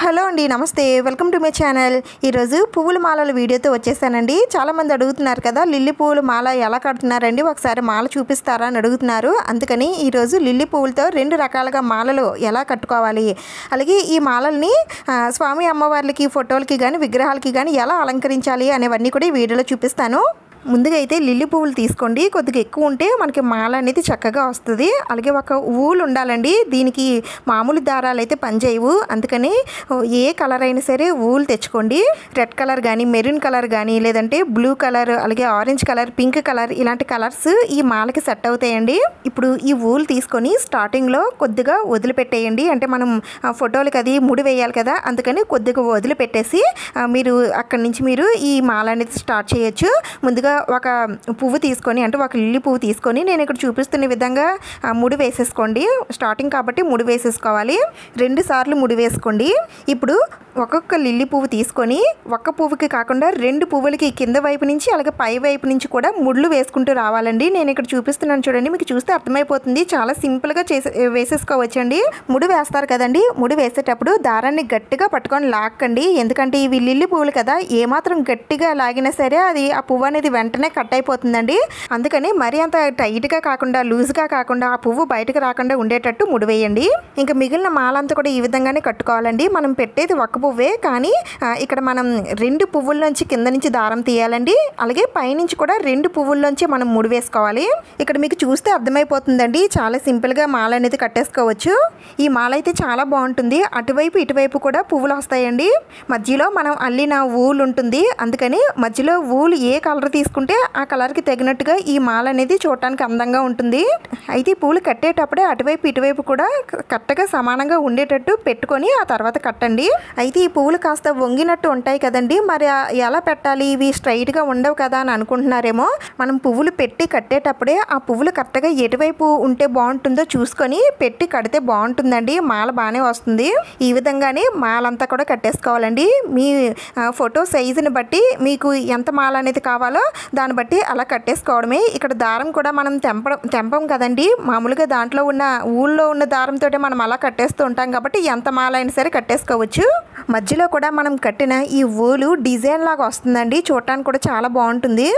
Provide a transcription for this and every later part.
Hello అండి, నమస్తే. Welcome to my channel. ఈరోజు పువ్వుల మాలల వీడియోతో వచ్చేసానండి. చాలామంది అడుగుతున్నారు కదా, లిల్లీ పువ్వుల మాల ఎలా కడుతున్నారండి, ఒకసారి మాల చూపిస్తారా అని అడుగుతున్నారు. అందుకని ఈరోజు లిల్లీ పువ్వులతో 2 రకాలుగా మాలలు ఎలా కట్టుకోవాలి, అలాగే ఈ మాలల్ని స్వామి అమ్మవార్లకి ఫోటోలకి కానీ విగ్రహాలకి కానీ ఎలా అలంకరించాలి అనేవన్నీ కూడా ఈ వీడియోలో చూపిస్తాను. ముందుగా అయితే లిల్లీ పువ్వులు తీసుకోండి. కొద్దిగా ఎక్కువ ఉంటే మనకి మాల అనేది చక్కగా వస్తుంది. అలాగే ఒక ఊలు ఉండాలండి. దీనికి మామూలు దారాలు అయితే పనిచేయవు. అందుకని ఏ కలర్ అయినా సరే ఊలు తెచ్చుకోండి. రెడ్ కలర్ కానీ, మెరూన్ కలర్ కానీ, లేదంటే బ్లూ కలర్, అలాగే ఆరెంజ్ కలర్, పింక్ కలర్, ఇలాంటి కలర్స్ ఈ మాలకి సెట్ అవుతాయండి. ఇప్పుడు ఈ ఊలు తీసుకొని స్టార్టింగ్లో కొద్దిగా వదిలిపెట్టేయండి. అంటే మనం ఫోటోలకి అది ముడి వేయాలి కదా, అందుకని కొద్దిగా వదిలిపెట్టేసి మీరు అక్కడి నుంచి మీరు ఈ మాల అనేది స్టార్ట్ చేయొచ్చు. ముందుగా ఒక పువ్వు తీసుకొని, అంటే ఒక లిల్లీ పువ్వు తీసుకొని నేను ఇక్కడ చూపిస్తున్న విధంగా ముడి వేసేసుకోండి. స్టార్టింగ్ కాబట్టి ముడి వేసేసుకోవాలి. 2 సార్లు ముడి వేసుకోండి. ఇప్పుడు ఒక్కొక్క లిల్లీ పువ్వు తీసుకొని ఒక్క పువ్వుకి కాకుండా 2 పువ్వులకి కింద వైపు నుంచి అలాగే పై వైపు నుంచి కూడా ముళ్ళు వేసుకుంటూ రావాలండి. నేను ఇక్కడ చూపిస్తున్నాను చూడండి, మీకు చూస్తే అర్థమైపోతుంది. చాలా సింపుల్గా వేసేసుకోవచ్చండి. ముడి వేస్తారు కదండి, ముడి వేసేటప్పుడు దారాన్ని గట్టిగా పట్టుకొని లాక్కండి. ఎందుకంటే ఇవి లిల్లీ పువ్వులు కదా, ఏమాత్రం గట్టిగా లాగినా సరే అది ఆ పువ్వు అనేది వెంటనే కట్ అయిపోతుందండి. అందుకని మరీ అంత టైట్గా కాకుండా, లూజ్గా కాకుండా, ఆ పువ్వు బయటకు రాకుండా ఉండేటట్టు ముడివేయండి. ఇంకా మిగిలిన మాలంతా కూడా ఈ విధంగానే కట్టుకోవాలండి. మనం పెట్టేది ఒక్క పువ్వే, కానీ ఇక్కడ మనం 2 పువ్వుల్లోంచి కింద నుంచి దారం తీయాలండి. అలాగే పైనుంచి కూడా 2 పువ్వుల్లోంచి మనం ముడి వేసుకోవాలి. ఇక్కడ మీకు చూస్తే అర్థమైపోతుందండి. చాలా సింపుల్గా మాల అనేది కట్టేసుకోవచ్చు. ఈ మాల అయితే చాలా బాగుంటుంది. అటువైపు ఇటువైపు కూడా పువ్వులు వస్తాయండి. మధ్యలో మనం అల్లిన ఊలు ఉంటుంది. అందుకని మధ్యలో ఊలు ఏ కలర్ తీసుకుంటే ఆ కలర్కి తగినట్టుగా ఈ మాల అనేది చూడటానికి అందంగా ఉంటుంది. అయితే ఈ పూలు కట్టేటప్పుడే అటువైపు ఇటువైపు కూడా కరెక్ట్గా సమానంగా ఉండేటట్టు పెట్టుకొని ఆ తర్వాత కట్టండి. అయితే ఈ పువ్వులు కాస్త వంగినట్టు ఉంటాయి కదండి, మరి ఎలా పెట్టాలి, ఇవి స్ట్రైట్గా ఉండవు కదా అని అనుకుంటున్నారేమో. మనం పువ్వులు పెట్టి కట్టేటప్పుడే ఆ పువ్వులు కరెక్ట్గా ఎటువైపు ఉంటే బాగుంటుందో చూసుకొని పెట్టి కడితే బాగుంటుందండి. మాల బాగానే వస్తుంది. ఈ విధంగానే మాలంతా కూడా కట్టేసుకోవాలండి. మీ ఫోటో సైజుని బట్టి మీకు ఎంత మాల అనేది కావాలో దాన్ని బట్టి అలా కట్టేసుకోవడమే. ఇక్కడ దారం కూడా మనం తెంపం కదండి, మామూలుగా దాంట్లో ఉన్న ఊళ్ళో ఉన్న దారంతో మనం అలా కట్టేస్తూ ఉంటాం కాబట్టి ఎంత మాల అయినా సరే కట్టేసుకోవచ్చు. మధ్యలో కూడా మనం కట్టిన ఈ ఊలు డిజైన్ లాగా వస్తుందండి, చూడటానికి కూడా చాలా బాగుంటుంది.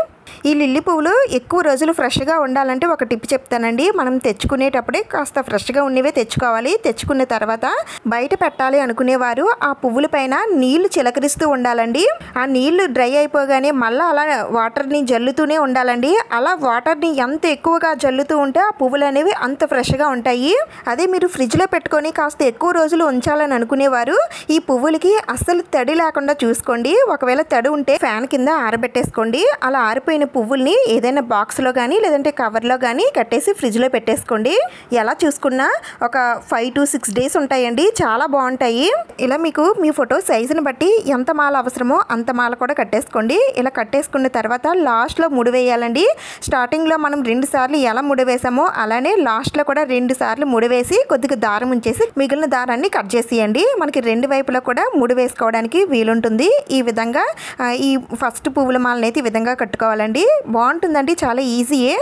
ఈ లిల్లీ పువ్వులు ఎక్కువ రోజులు ఫ్రెష్గా ఉండాలంటే ఒక టిప్ చెప్తానండి. మనం తెచ్చుకునేటప్పుడే కాస్త ఫ్రెష్గా ఉన్నవే తెచ్చుకోవాలి. తెచ్చుకున్న తర్వాత బయట పెట్టాలి అనుకునేవారు ఆ పువ్వుల పైన నీళ్లు చిలకరిస్తూ ఉండాలండి. ఆ నీళ్లు డ్రై అయిపోగానే మళ్ళీ అలా వాటర్ని జల్లుతూనే ఉండాలండి. అలా వాటర్ని ఎంత ఎక్కువగా జల్లుతూ ఉంటే ఆ పువ్వులు అనేవి అంత ఫ్రెష్గా ఉంటాయి. అదే మీరు ఫ్రిడ్జ్లో పెట్టుకొని కాస్త ఎక్కువ రోజులు ఉంచాలని అనుకునేవారు ఈ పువ్వులకి అస్సలు తడి లేకుండా చూసుకోండి. ఒకవేళ తడి ఉంటే ఫ్యాన్ కింద ఆరబెట్టేసుకోండి. అలా ఆరిపోయిన పువ్వుల్ని ఏదైనా బాక్స్లో కానీ లేదంటే కవర్లో కానీ కట్టేసి ఫ్రిడ్జ్లో పెట్టేసుకోండి. ఎలా చూసుకున్నా ఒక 5 to 6 days ఉంటాయండి. చాలా బాగుంటాయి. ఇలా మీకు మీ ఫోటో సైజుని బట్టి ఎంత మాల అవసరమో అంత మాల కూడా కట్టేసుకోండి. ఇలా కట్టేసుకున్న తర్వాత లాస్ట్లో ముడి వేయాలండి. స్టార్టింగ్లో మనం 2 సార్లు ఎలా ముడి వేసామో అలానే లాస్ట్లో కూడా 2 సార్లు ముడి వేసి కొద్దిగా దారం ఉంచేసి మిగిలిన దారాన్ని కట్ చేసేయండి. మనకి 2 వైపులా కూడా ముడి వేసుకోవడానికి వీలుంటుంది. ఈ విధంగా ఈ ఫస్ట్ పువ్వుల మాలని అయితే ఈ విధంగా కట్టుకోవాలండి. బాగుంటుందండి, చాలా ఈజీయే.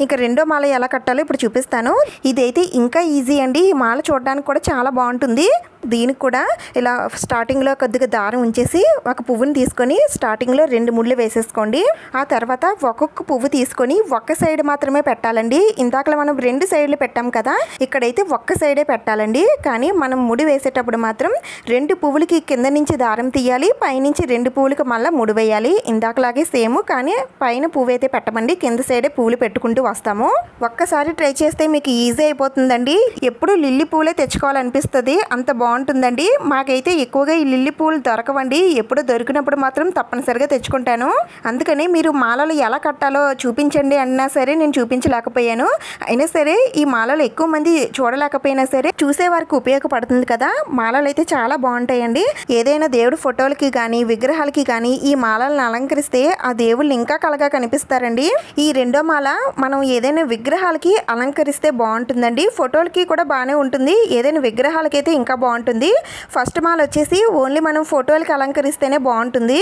ఇంకా రెండో మాల ఎలా కట్టాలో ఇప్పుడు చూపిస్తాను. ఇదైతే ఇంకా ఈజీ అండి. ఈ మాల చూడడానికి కూడా చాలా బాగుంటుంది. దీనికి కూడా ఇలా స్టార్టింగ్లో కొద్దిగా దారం ఉంచేసి ఒక పువ్వుని తీసుకొని స్టార్టింగ్లో 2 ముళ్ళు వేసేసుకోండి. ఆ తర్వాత ఒక్కొక్క పువ్వు తీసుకొని ఒక్క సైడ్ మాత్రమే పెట్టాలండి. ఇందాకలా మనం 2 సైడ్లు పెట్టాం కదా, ఇక్కడైతే ఒక్క సైడే పెట్టాలండి. కానీ మనం ముడి వేసేటప్పుడు మాత్రం 2 పువ్వులకి కింద నుంచి దారం తీయాలి, పైనుంచి 2 పువ్వులకి మళ్ళీ ముడి వేయాలి. ఇందాకలాగే సేమ్, కానీ పైన పువ్వు అయితే పెట్టమండి, కింద సైడే పువ్వులు పెట్టుకుంటూ వస్తాము. ఒక్కసారి ట్రై చేస్తే మీకు ఈజీ అయిపోతుందండి. ఎప్పుడు లిల్లీ పూలే తెచ్చుకోవాలనిపిస్తుంది, అంత బాగుంటుందండి. మాకైతే ఎక్కువగా ఈ లిల్లీ పూలు దొరకవండి. ఎప్పుడు దొరికినప్పుడు మాత్రం తప్పనిసరిగా తెచ్చుకుంటాను. అందుకని మీరు మాలలు ఎలా కట్టాలో చూపించండి అన్నా సరే నేను చూపించలేకపోయాను. అయినా సరే ఈ మాలలు ఎక్కువ మంది చూడలేకపోయినా సరే చూసే వారికి ఉపయోగపడుతుంది కదా. మాలలు అయితే చాలా బాగుంటాయండి. ఏదైనా దేవుడి ఫోటోలకి కానీ విగ్రహాలకి కానీ ఈ మాలలను అలంకరిస్తే ఆ దేవుళ్ళు ఇంకా కలగా కనిపిస్తారండి. ఈ రెండో మాల మనం ఏదైనా విగ్రహాలకి అలంకరిస్తే బాగుంటుందండి. ఫోటోలకి కూడా బాగానే ఉంటుంది, ఏదైనా విగ్రహాలకి అయితే ఇంకా బాగుంటుంది. ఫస్ట్ మాల వచ్చేసి ఓన్లీ మనం ఫోటోలకి అలంకరిస్తేనే బాగుంటుంది.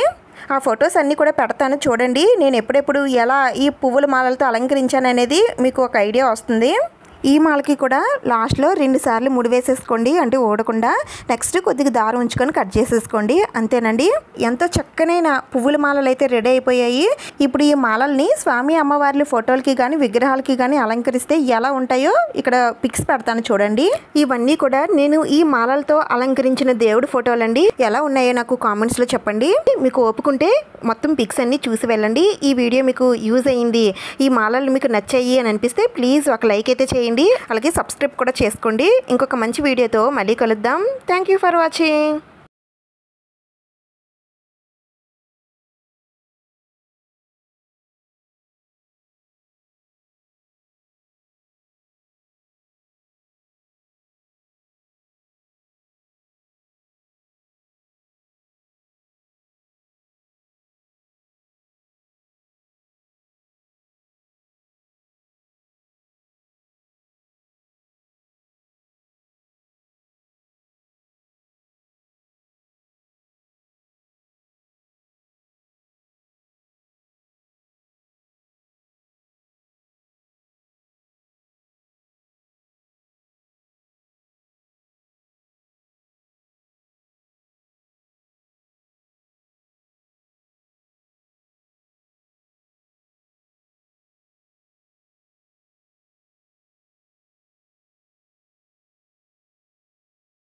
ఆ ఫొటోస్ అన్నీ కూడా పెడతాను చూడండి. నేను ఎప్పుడెప్పుడు ఎలా ఈ పువ్వుల మాలలతో అలంకరించాను అనేది మీకు ఒక ఐడియా వస్తుంది. ఈ మాలకి కూడా లాస్ట్లో 2 సార్లు ముడి వేసేసుకోండి, అంటే ఊడకుండా. నెక్స్ట్ కొద్దిగా దారం ఉంచుకొని కట్ చేసేసుకోండి, అంతేనండి. ఎంతో చక్కనైన పువ్వుల మాలలు అయితే రెడీ అయిపోయాయి. ఇప్పుడు ఈ మాలల్ని స్వామి అమ్మవార్ల ఫోటోలకి కానీ విగ్రహాలకి కానీ అలంకరిస్తే ఎలా ఉంటాయో ఇక్కడ పిక్స్ పెడతాను చూడండి. ఇవన్నీ కూడా నేను ఈ మాలలతో అలంకరించిన దేవుడి ఫోటోలండి. ఎలా ఉన్నాయో నాకు కామెంట్స్లో చెప్పండి. మీకు ఓపుకుంటే మొత్తం పిక్స్ అన్నీ చూసి వెళ్ళండి. ఈ వీడియో మీకు యూజ్ అయ్యింది, ఈ మాలలు మీకు నచ్చాయి అని అనిపిస్తే ప్లీజ్ ఒక లైక్ అయితే చేయండి. అలాగే సబ్స్క్రైబ్ కూడా చేసుకోండి. ఇంకొక మంచి వీడియోతో మళ్ళీ కలుద్దాం. Thank you for watching.